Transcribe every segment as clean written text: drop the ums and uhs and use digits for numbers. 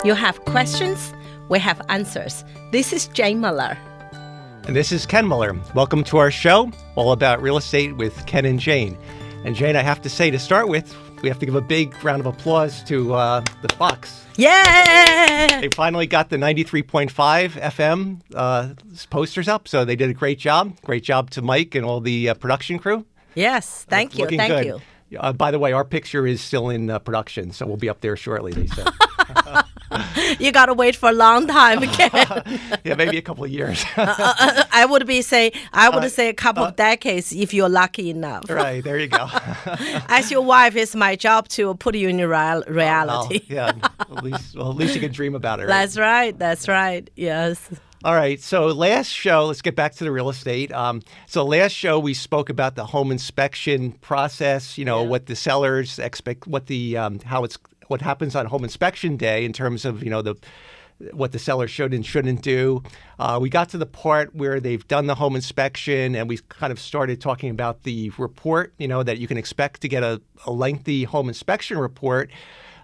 You have questions, we have answers. This is Jane Miller. And this is Ken Miller. Welcome to our show, all about real estate with Ken and Jane. And Jane, I have to say, to start with, we have to give a big round of applause to the Fox. Yeah! They finally got the 93.5 FM posters up, so they did a great job. Great job to Mike and all the production crew. Yes, thank you, thank you. By the way, our picture is still in production, so we'll be up there shortly, they said. You got to wait for a long time again. Yeah, maybe a couple of years. I would say a couple of decades if you're lucky enough. Right, there you go. As your wife, it's my job to put you in reality. Yeah, at least you can dream about it. Right? That's right, yes. All right, so last show, let's get back to the real estate. So last show we spoke about the home inspection process, what the sellers expect, what happens on home inspection day in terms of, what the seller should and shouldn't do. We got to the part where they've done the home inspection and we kind of started talking about the report, that you can expect to get a lengthy home inspection report.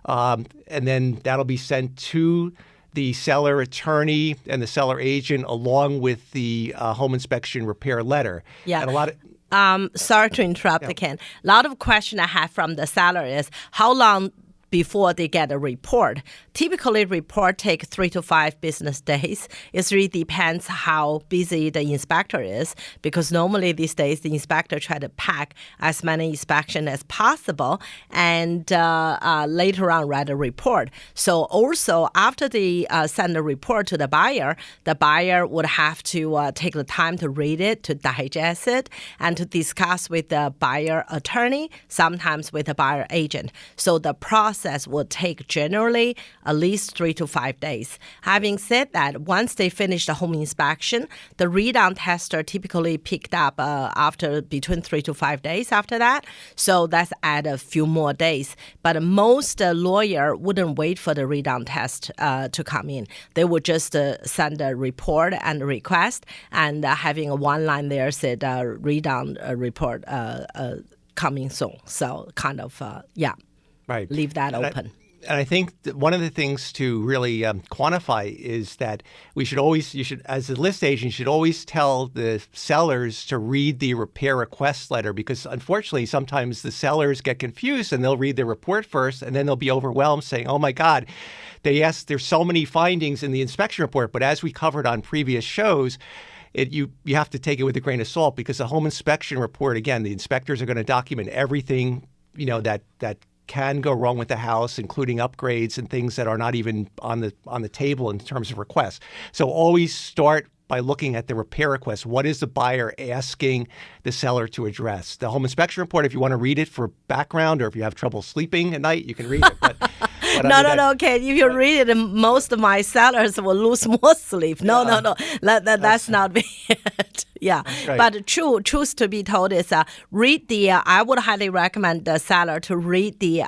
And then that'll be sent to the seller attorney and the seller agent along with the home inspection repair letter. Yeah. And a lot of sorry to interrupt, Ken. A lot of question I have from the seller is how long before they get a report. Typically, report take 3 to 5 business days. It really depends how busy the inspector is, because normally these days the inspector try to pack as many inspections as possible and later on write a report. So also after they send a report to the buyer would have to take the time to read it, to digest it, and to discuss with the buyer attorney, sometimes with the buyer agent. So the process will take generally at least 3 to 5 days. Having said that, once they finish the home inspection, the read-on tester typically picked up after between 3 to 5 days after that. So that's add a few more days. But most lawyer wouldn't wait for the read-on test to come in. They would just send a report and a request, and having a one line there said read-on report coming soon. So kind of, right. Leave that open. And I think one of the things to really quantify is that you should, as a list agent, you should always tell the sellers to read the repair request letter, because unfortunately, sometimes the sellers get confused and they'll read the report first and then they'll be overwhelmed saying, oh my God, there's so many findings in the inspection report. But as we covered on previous shows, you have to take it with a grain of salt, because the home inspection report, again, the inspectors are going to document everything, that can go wrong with the house, including upgrades and things that are not even on the table in terms of requests. So always start by looking at the repair request. What is the buyer asking the seller to address? The home inspection report, if you want to read it for background or if you have trouble sleeping at night, you can read it. But No, okay. If you read it, most of my sellers will lose more sleep. No. That's not it. Yeah. Right. But truth to be told is read I would highly recommend the seller to read the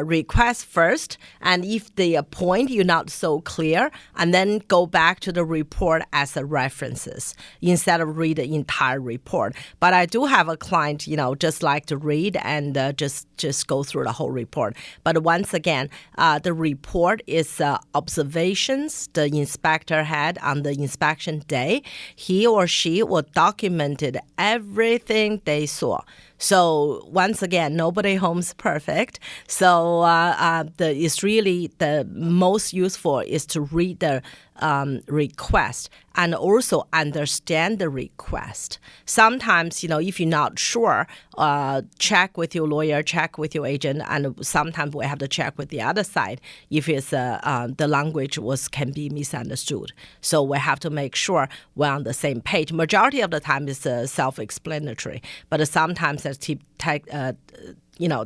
request first. And if the point you're not so clear, and then go back to the report as a references instead of read the entire report. But I do have a client, just like to read and just go through the whole report. But once again, the report is observations the inspector had on the inspection day. He or she will documented everything they saw. So once again, nobody home's perfect. So it's really the most useful is to read the request and also understand the request. Sometimes, if you're not sure, check with your lawyer, check with your agent, and sometimes we have to check with the other side if it's the language can be misunderstood. So we have to make sure we're on the same page. Majority of the time is self-explanatory, but sometimes there's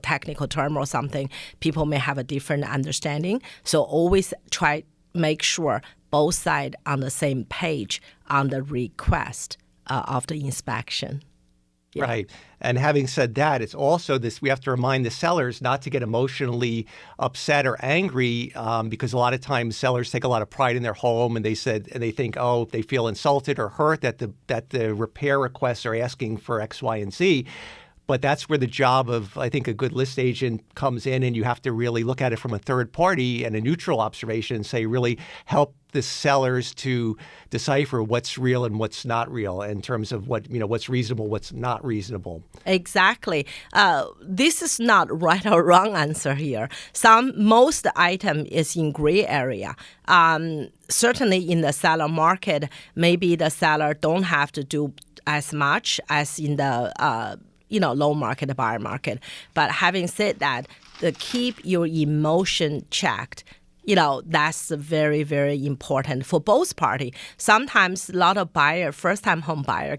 technical term or something, people may have a different understanding. So always make sure both sides on the same page on the request of the inspection. Yeah. Right. And having said that, it's also this, we have to remind the sellers not to get emotionally upset or angry because a lot of times sellers take a lot of pride in their home and they think, they feel insulted or hurt that the repair requests are asking for X, Y, and Z. But that's where the job of, I think, a good list agent comes in, and you have to really look at it from a third party and a neutral observation and say, really help the sellers to decipher what's real and what's not real in terms of what's reasonable, what's not reasonable. Exactly. This is not right or wrong answer here. Most item is in gray area. Certainly in the seller market, maybe the seller don't have to do as much as in the low market, the buyer market. But having said that, keep your emotion checked. That's very, very important for both parties. Sometimes a lot of first-time home buyer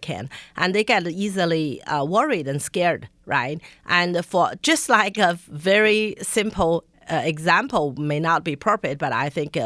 and they get easily worried and scared, right? And for just like a very simple example may not be perfect, but I think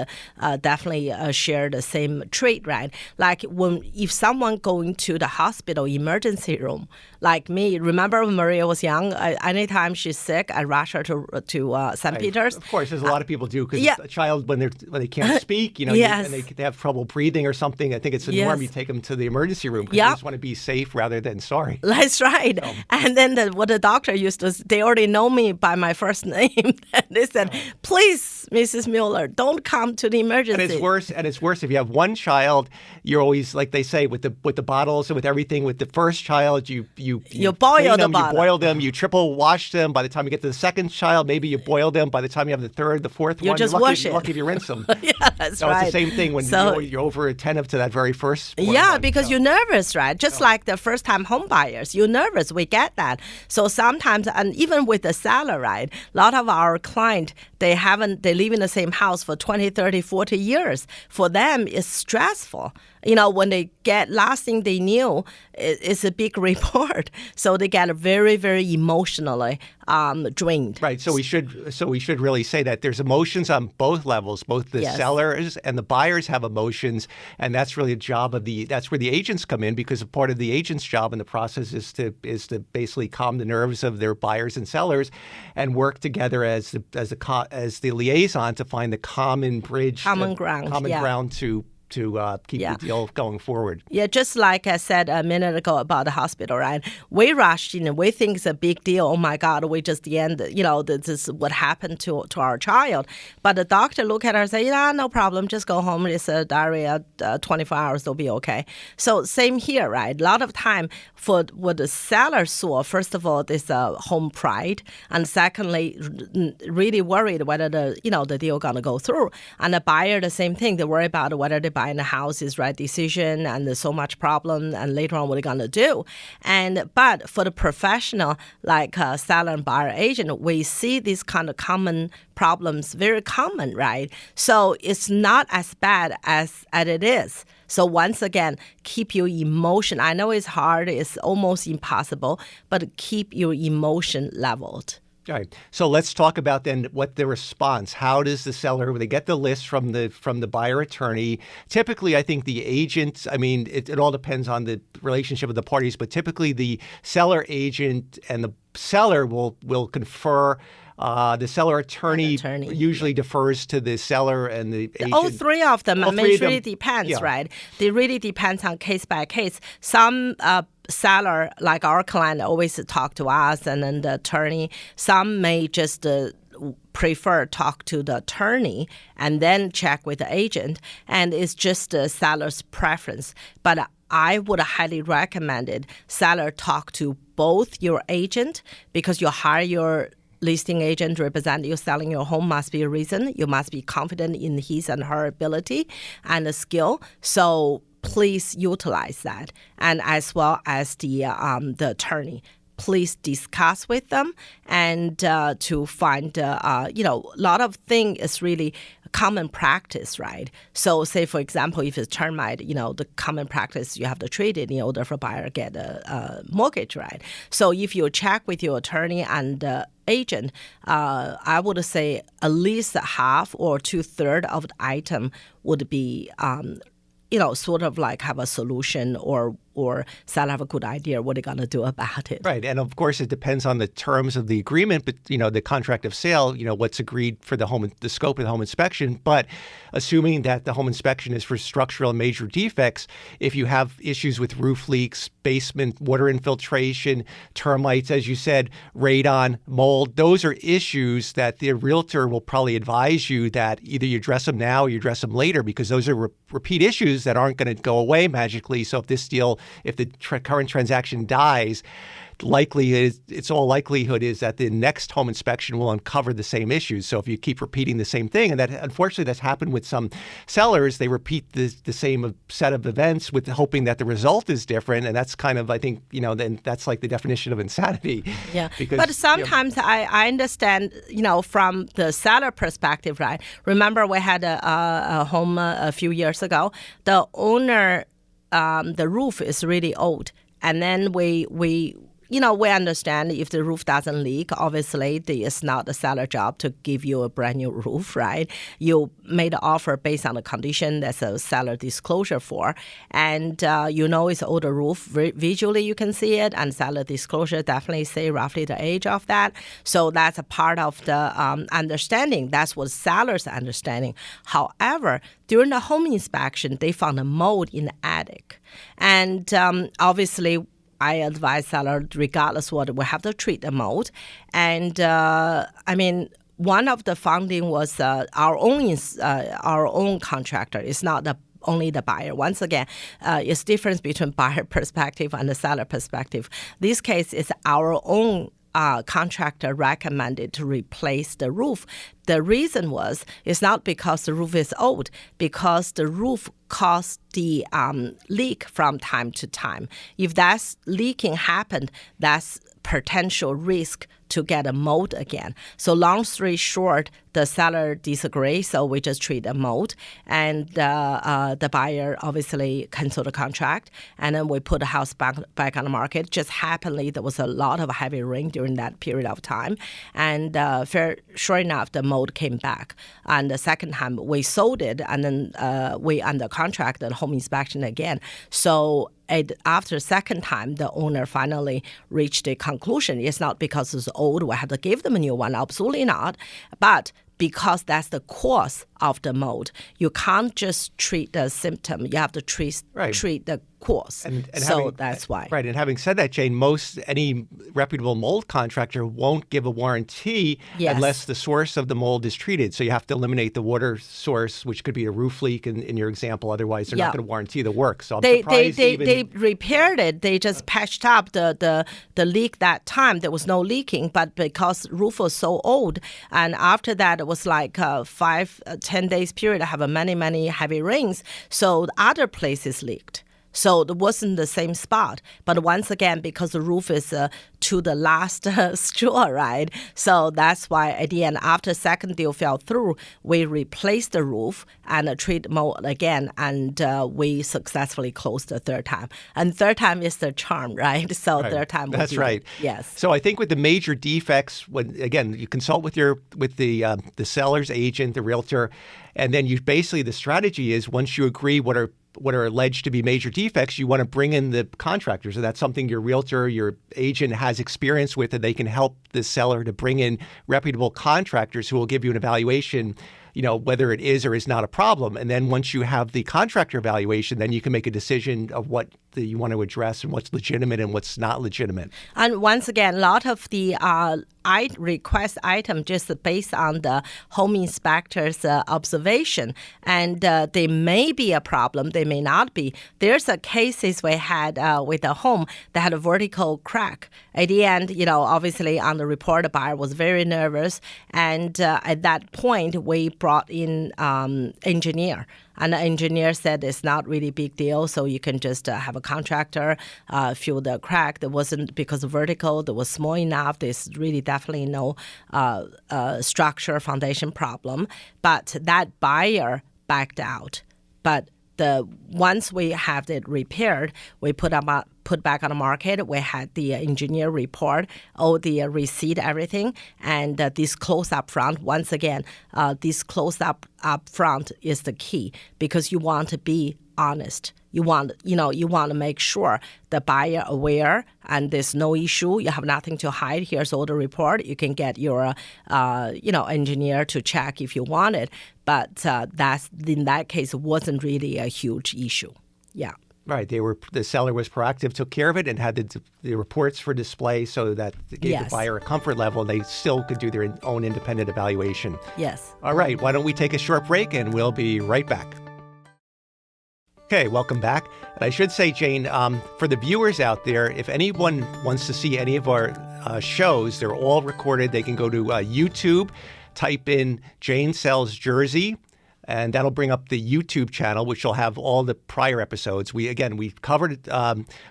definitely share the same trait, right? Like if someone going to the hospital emergency room, like me, remember when Maria was young, anytime she's sick, I rush her to St. Peter's. Of course, there's a lot of people do, because a child, when they can't speak, yes. and they have trouble breathing or something, I think it's the norm. You take them to the emergency room because you just want to be safe rather than sorry. That's right. So. And then what the doctor used to, they already know me by my first name. They said, please, Mrs. Mueller, don't come to the emergency. And it's worse if you have one child. You're always, like they say, with the bottles and with everything. With the first child, you boil them, bottle. You boil them, you triple wash them. By the time you get to the second child, maybe you boil them. By the time you have the third, the fourth one, just you're wash it. lucky if you rinse them. Yeah, that's right. It's the same thing when you're over attentive to that very first one. Yeah, because you're nervous, right? Just like the first-time home buyers, you're nervous. We get that. So sometimes, and even with the seller, right, a lot of our clients, they live in the same house for 20, 30, 40 years. For them, it's stressful. When they get last thing they knew, it's a big report. So they get very, very emotionally drained. Right. So we should really say that there's emotions on both levels. Both the sellers and the buyers have emotions, and that's really a job of that's where the agents come in, because a part of the agent's job in the process is to basically calm the nerves of their buyers and sellers, and work together as the liaison to find the common bridge, common ground to keep the deal going forward. Yeah, just like I said a minute ago about the hospital, right? We rushed in, we think it's a big deal. Oh my God, we just this is what happened to our child. But the doctor look at her and say, no problem, just go home. It's a diarrhea, 24 hours, they'll be okay. So same here, right? A lot of time for what the seller saw, first of all, there's home pride, and secondly, really worried whether the deal gonna go through. And the buyer, the same thing, they worry about whether they buying the house is right decision, and there's so much problem, and later on what they're gonna do. But for the professional, like seller and buyer agent, we see these kind of common problems, very common, right? So it's not as bad as it is. So once again, keep your emotion. I know it's hard, it's almost impossible, but keep your emotion leveled. All right. So let's talk about then what the response. How does the seller, when they get the list from the buyer attorney, typically I think the agent, it all depends on the relationship of the parties, but typically the seller agent and the seller will confer. The seller attorney usually defers to the seller and the agent. All three of them. It really depends, right? It really depends on case by case. Some seller, like our client, always talk to us and then the attorney. Some may just prefer talk to the attorney and then check with the agent. And it's just the seller's preference. But I would highly recommend it. Seller talk to both your agent, because you hire your listing agent represent you selling your home must be a reason. You must be confident in his and her ability and the skill. So please utilize that, and as well as the attorney. Please discuss with them and to find a lot of things is really common practice, right? So say, for example, if it's termite, the common practice, you have to trade it in order for buyer to get a mortgage, right? So if you check with your attorney and agent, I would say at least half or 2/3 of the item would be sort of like have a solution or or seller have a good idea what they're going to do about it. Right. And of course, it depends on the terms of the agreement, but, the contract of sale, what's agreed for the scope of the home inspection. But assuming that the home inspection is for structural and major defects, if you have issues with roof leaks, basement water infiltration, termites, as you said, radon, mold, those are issues that the realtor will probably advise you that either you address them now or you address them later, because those are repeat issues that aren't going to go away magically. So if the current transaction dies, it's all likelihood is that the next home inspection will uncover the same issues. So if you keep repeating the same thing, and that unfortunately that's happened with some sellers, they repeat the same set of events with hoping that the result is different, and that's kind of, I think, then that's like the definition of insanity. Yeah, but sometimes I understand, from the seller perspective, right? Remember we had a home a few years ago. The owner, the roof is really old, and then we understand if the roof doesn't leak, obviously it's not the seller job to give you a brand new roof, right? You made an offer based on the condition that's a seller disclosure for. And it's older roof. Visually you can see it, and seller disclosure definitely say roughly the age of that. So that's a part of the understanding. That's what seller's understanding. However, during the home inspection, they found a mold in the attic. And obviously, I advise seller, regardless what, we have to treat the mold. And one of the finding was our own contractor. It's not only the buyer. Once again, it's difference between buyer perspective and the seller perspective. This case is our own contractor recommended to replace the roof. The reason it's not because the roof is old, because the roof caused the leak from time to time. If that leaking happened, that's potential risk to get a mold again. So long story short, the seller disagrees, so we just treat the mold. And the buyer obviously canceled the contract, and then we put the house back on the market. Just happily, there was a lot of heavy rain during that period of time. And sure enough, the mold came back. And the second time, we sold it, and then we under contract and home inspection again. So after the second time, the owner finally reached a conclusion. It's not because it's old, we have to give them a new one. Absolutely not. But because that's the cause of the mold, you can't just treat the symptom. You have to treat the cause. And that's why. Right. And having said that, Jane, any reputable mold contractor won't give a warranty unless the source of the mold is treated. So you have to eliminate the water source, which could be a roof leak in your example. Otherwise, they're not going to warranty the work. So I'm surprised they repaired it. They just patched up the leak that time. There was no leaking, but because roof was so old, and after that it was like 5-10 days period, I have many heavy rains. So the other places leaked. So it wasn't the same spot. But once again, because the roof is to the last straw, right? So that's why at the end, after second deal fell through, we replaced the roof and treat mold again, and we successfully closed the third time. And third time is the charm, right? So third time. That's right. Yes. So I think with the major defects, when again you consult with the seller's agent, the realtor, and then the strategy is once you agree what are alleged to be major defects, you want to bring in the contractors. So that's something your realtor, your agent has experience with, and they can help the seller to bring in reputable contractors who will give you an evaluation, whether it is or is not a problem. And then once you have the contractor evaluation, then you can make a decision of what you want to address and what's legitimate and what's not legitimate. And once again, a lot of the request item just based on the home inspector's observation, and they may be a problem, they may not be. There's cases we had with a home that had a vertical crack. At the end, obviously on the report, the buyer was very nervous, and at that point, we brought in engineer. And the engineer said it's not really a big deal, so you can just have a contractor fill the crack. There wasn't, because of vertical, there was small enough. There's really definitely no structure foundation problem. But that buyer backed out. But once we have it repaired, we put back on the market. We had the engineer report, all the receipt, everything, and this close up front. Once again, this close up front is the key, because you want to be honest. You want to make sure the buyer aware and there's no issue. You have nothing to hide. Here's all the report. You can get your, engineer to check if you want it. But in that case, it wasn't really a huge issue. Yeah. Right. The seller was proactive, took care of it, and had the reports for display so that it gave the buyer a comfort level, and they still could do their own independent evaluation. Yes. All right. Why don't we take a short break, and we'll be right back. Okay, welcome back. And I should say, Jane, for the viewers out there, if anyone wants to see any of our shows, they're all recorded. They can go to YouTube, type in Jane Sells Jersey, and that'll bring up the YouTube channel, which will have all the prior episodes. We covered,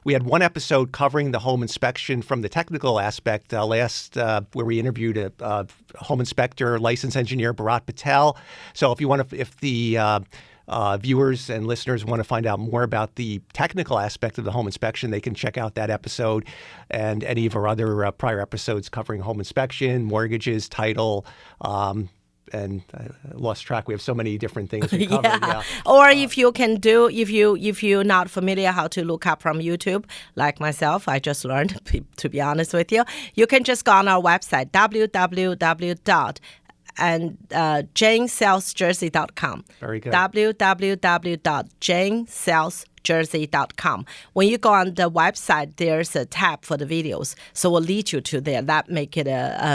we had one episode covering the home inspection from the technical aspect where we interviewed a home inspector, licensed engineer, Bharat Patel. So if the viewers and listeners want to find out more about the technical aspect of the home inspection, they can check out that episode and any of our other prior episodes covering home inspection, mortgages, title, and I lost track. We have so many different things we covered. Yeah. Or if you're not familiar how to look up from YouTube, like myself, I just learned, to be honest with you, you can just go on our website, janesellsjersey.com. Very good. www.janesellsjersey.com. When you go on the website, there's a tab for the videos. So we'll lead you to there. That make it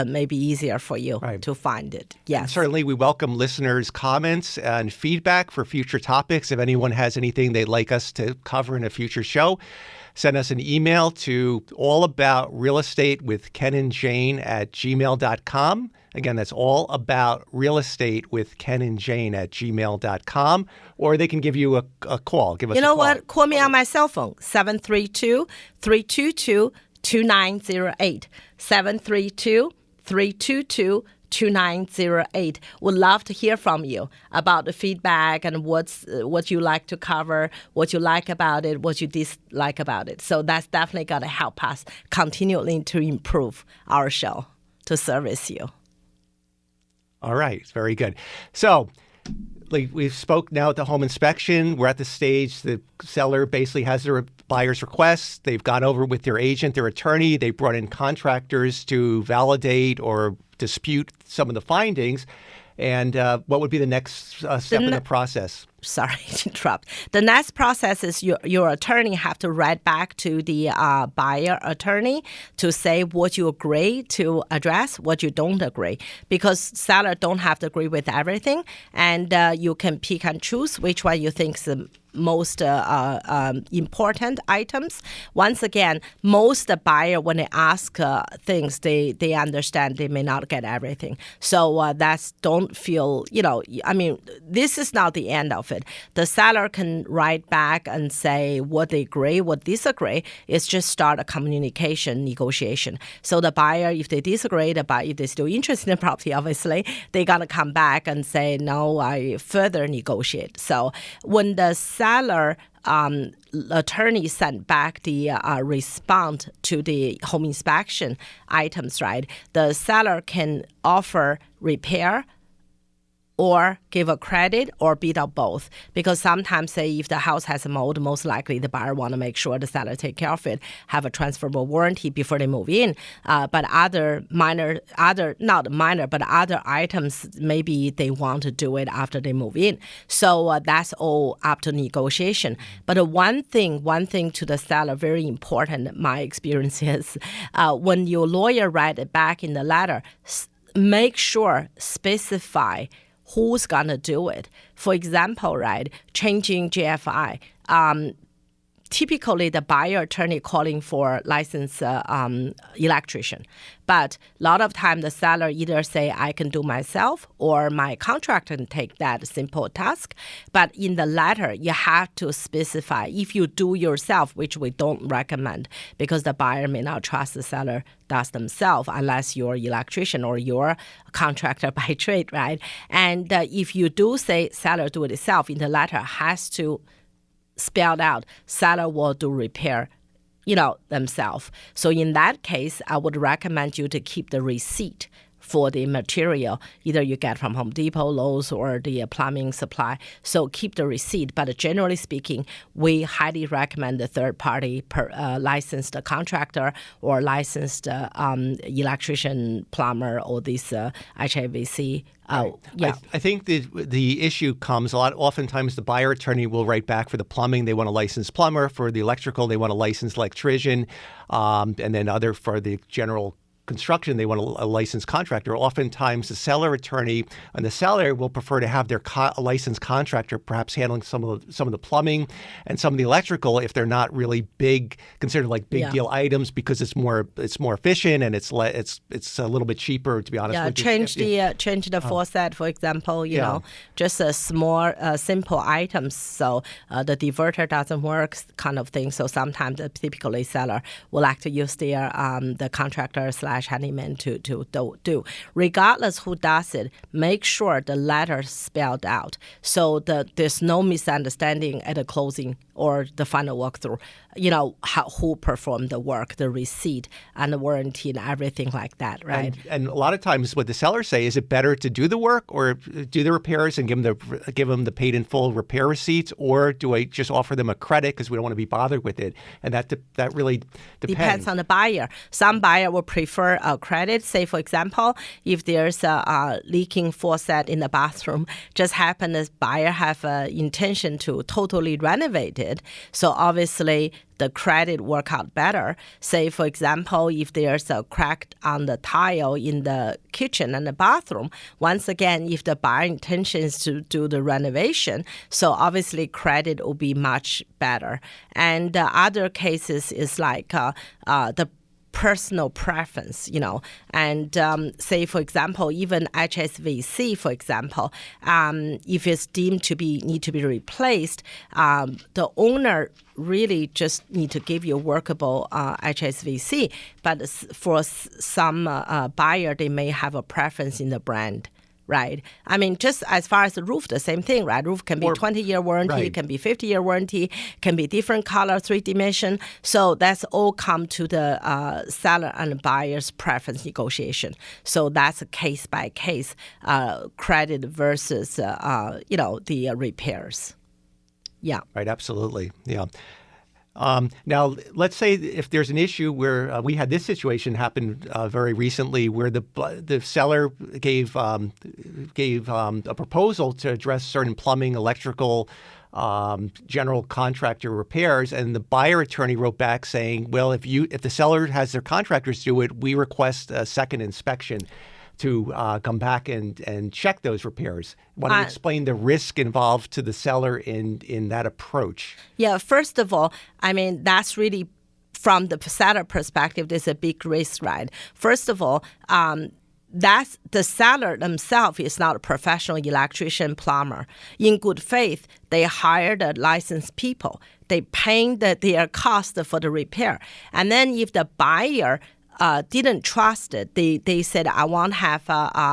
maybe easier for you to find it. Yes. And certainly, we welcome listeners' comments and feedback for future topics. If anyone has anything they'd like us to cover in a future show, send us an email to allaboutrealestatewithkenandjane@gmail.com. Again, that's allaboutrealestatewithkenandjane@gmail.com. Or they can give you a call. Give us a call. You know what? Call me on my cell phone, 732-322-2908. 732-322-2908. Would love to hear from you about the feedback and what you like to cover, what you like about it, what you dislike about it. So that's definitely going to help us continually to improve our show to service you. All right. Very good. So we've spoke now at the home inspection. We're at the stage the seller basically has their buyer's request. They've gone over with their agent, their attorney. They brought in contractors to validate or dispute some of the findings. And what would be the next step in the process? Sorry to interrupt. The next process is your attorney have to write back to the buyer attorney to say what you agree to address, what you don't agree. Because seller don't have to agree with everything, and you can pick and choose which one you think is the most important items. Once again, most buyer, when they ask things, they understand they may not get everything. So don't feel, this is not the end of it. The seller can write back and say what they agree, what disagree. It's just start a communication negotiation. So the buyer, if they disagree, if they're still interested in the property, obviously, they got to come back and say, no, I further negotiate. So when the seller attorney sent back the response to the home inspection items, right? The seller can offer repair or give a credit or bid out both. Because sometimes, say, if the house has a mold, most likely the buyer want to make sure the seller take care of it, have a transferable warranty before they move in. But other items, maybe they want to do it after they move in. So that's all up to negotiation. But one thing to the seller, very important, my experience is, when your lawyer write it back in the letter, make sure, specify who's going to do it. For example, right, changing GFI. Typically, the buyer attorney calling for licensed electrician. But a lot of time, the seller either say, I can do myself, or my contractor can take that simple task. But in the letter, you have to specify if you do yourself, which we don't recommend, because the buyer may not trust the seller does themselves unless you're an electrician or you're a contractor by trade, right? And if you do say seller do it itself, in the letter has to spelled out, seller will do repair, themselves. So in that case, I would recommend you to keep the receipt for the material, either you get from Home Depot, Lowe's, or the plumbing supply. So keep the receipt. But generally speaking, we highly recommend the third-party licensed contractor or licensed electrician, plumber, or this HVAC. Yeah. I think the issue comes oftentimes the buyer attorney will write back for the plumbing. They want a licensed plumber. For the electrical, they want a licensed electrician. And then for the general construction, they want a licensed contractor. Oftentimes, the seller attorney and the seller will prefer to have their licensed contractor perhaps handling some of the plumbing and some of the electrical if they're not really considered like big deal items, because it's more efficient and it's a little bit cheaper, to be honest. Yeah, change the faucet, for example. You know, just a small simple items. So the diverter doesn't work, kind of thing. So sometimes typically seller will like to use the contractor / handyman to do. Regardless who does it, make sure the letter spelled out so that there's no misunderstanding at the closing or the final walkthrough. You know, who performed the work, the receipt, and the warranty, and everything like that, right? And a lot of times, what the sellers say is, it better to do the work or do the repairs and give them the paid in full repair receipts, or do I just offer them a credit because we don't want to be bothered with it? And that really depends on the buyer. Some buyer will prefer a credit. Say, for example, if there's a leaking faucet in the bathroom, just happen the buyer have intention to totally renovate it. So obviously, the credit work out better. Say, for example, if there's a crack on the tile in the kitchen and the bathroom, once again, if the buyer intentions to do the renovation, so obviously credit will be much better. And other cases is like the personal preference, you know, and say, for example, even HSVC, for example, if it's deemed to need to be replaced, the owner really just need to give you a workable HSVC. But for some buyer, they may have a preference in the brand. Right. I mean, just as far as the roof, the same thing, right? Roof can be 20-year warranty, right. Can be 50-year warranty, can be different color, 3D. So that's all come to the seller and buyer's preference negotiation. So that's a case by case credit versus, the repairs. Yeah. Right. Absolutely. Yeah. Now, let's say if there's an issue where we had this situation happen very recently, where the seller gave a proposal to address certain plumbing, electrical, general contractor repairs, and the buyer attorney wrote back saying, "Well, if the seller has their contractors do it, we request a second inspection to come back and check those repairs." Want to explain the risk involved to the seller in that approach? Yeah, first of all, I mean, that's really, from the seller perspective, there's a big risk, right? First of all, that's the seller themselves is not a professional electrician, plumber. In good faith, they hired licensed people. They paying their cost for the repair. And then if the buyer didn't trust it, they said, I want to have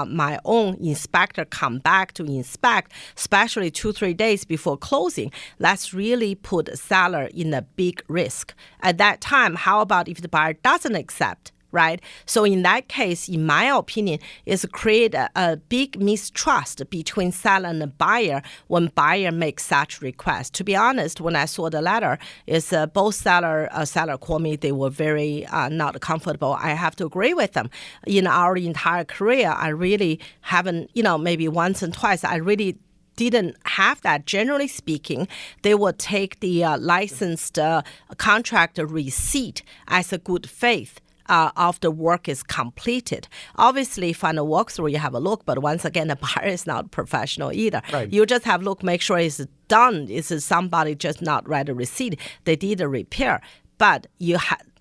my own inspector come back to inspect, especially 2-3 days before closing. That's really put the seller in a big risk. At that time, how about if the buyer doesn't accept? Right? So in that case, in my opinion, it's create a big mistrust between seller and the buyer when buyer makes such request. To be honest, when I saw the letter, it's both seller called me. They were very not comfortable. I have to agree with them. In our entire career, I really haven't, maybe once and twice, I really didn't have that. Generally speaking, they will take the licensed contractor receipt as a good faith of the work is completed. Obviously, final walkthrough, you have a look, but once again, the buyer is not professional either. Right. You just have a look, make sure it's done. Is somebody just not write a receipt? They did a repair. But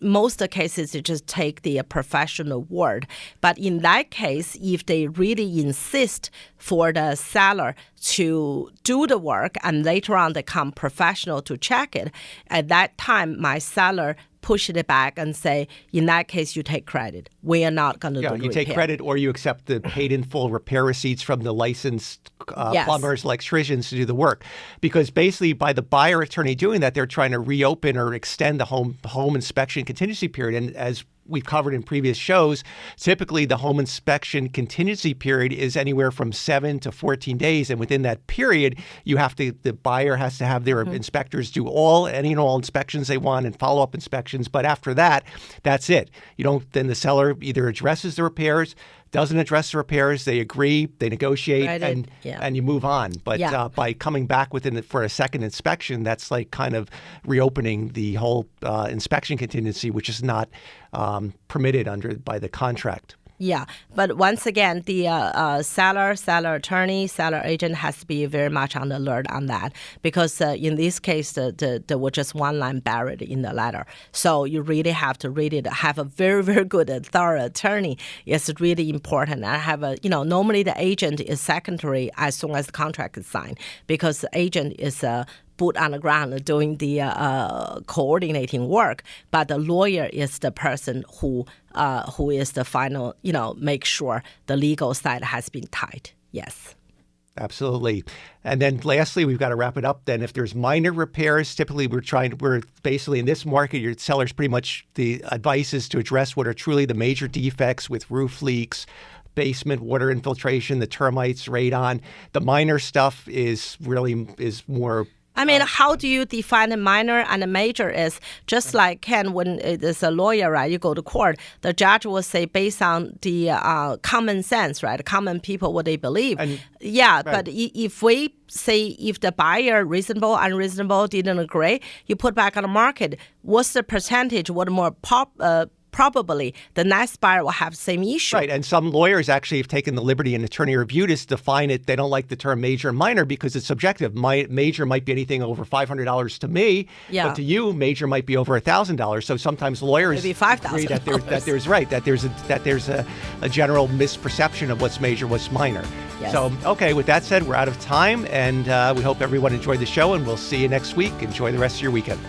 most of the cases, you just take the professional word. But in that case, if they really insist for the seller to do the work and later on they come professional to check it, at that time, my seller push it back and say, in that case, you take credit. We are not going to do the repair. You take credit, or you accept the paid in full repair receipts from the licensed plumbers, electricians to do the work. Because basically, by the buyer attorney doing that, they're trying to reopen or extend the home inspection contingency period. And as we've covered in previous shows, typically the home inspection contingency period is anywhere from 7 to 14 days. And within that period, the buyer has to have their inspectors do any and all inspections they want and follow-up inspections. But after that, that's it. Then the seller either addresses the repairs, doesn't address the repairs, they agree, they negotiate, and you move on. But by coming back for a second inspection, that's like kind of reopening the whole inspection contingency, which is not permitted by the contract. Yeah, but once again, the seller attorney, seller agent has to be very much on the alert on that, because in this case, there was just one line buried in the letter. So you really have to read it. Have a very, very good thorough attorney. It's really important. I have normally the agent is secondary as soon as the contract is signed, because the agent is boot on the ground doing the coordinating work, but the lawyer is the person who is the final, make sure the legal side has been tied. Yes. Absolutely. And then lastly, we've got to wrap it up then. If there's minor repairs, typically we're basically in this market, your seller's pretty much the advice is to address what are truly the major defects with roof leaks, basement water infiltration, the termites, radon. The minor stuff is more. I mean, how do you define a minor and a major? Is just like Ken, when there's a lawyer, right? You go to court, the judge will say based on the common sense, right? Common people, what they believe. But if we say if the buyer reasonable, unreasonable, didn't agree, you put back on the market. What's the percentage? What more probably the next buyer will have the same issue. Right, and some lawyers actually have taken the liberty in attorney review to define it. They don't like the term major and minor because it's subjective. Major might be anything over $500 to me, but to you, major might be over $1,000. So sometimes lawyers maybe $5,000. agree that there's a general misperception of what's major, what's minor. Yes. So, okay, with that said, we're out of time, and we hope everyone enjoyed the show, and we'll see you next week. Enjoy the rest of your weekend.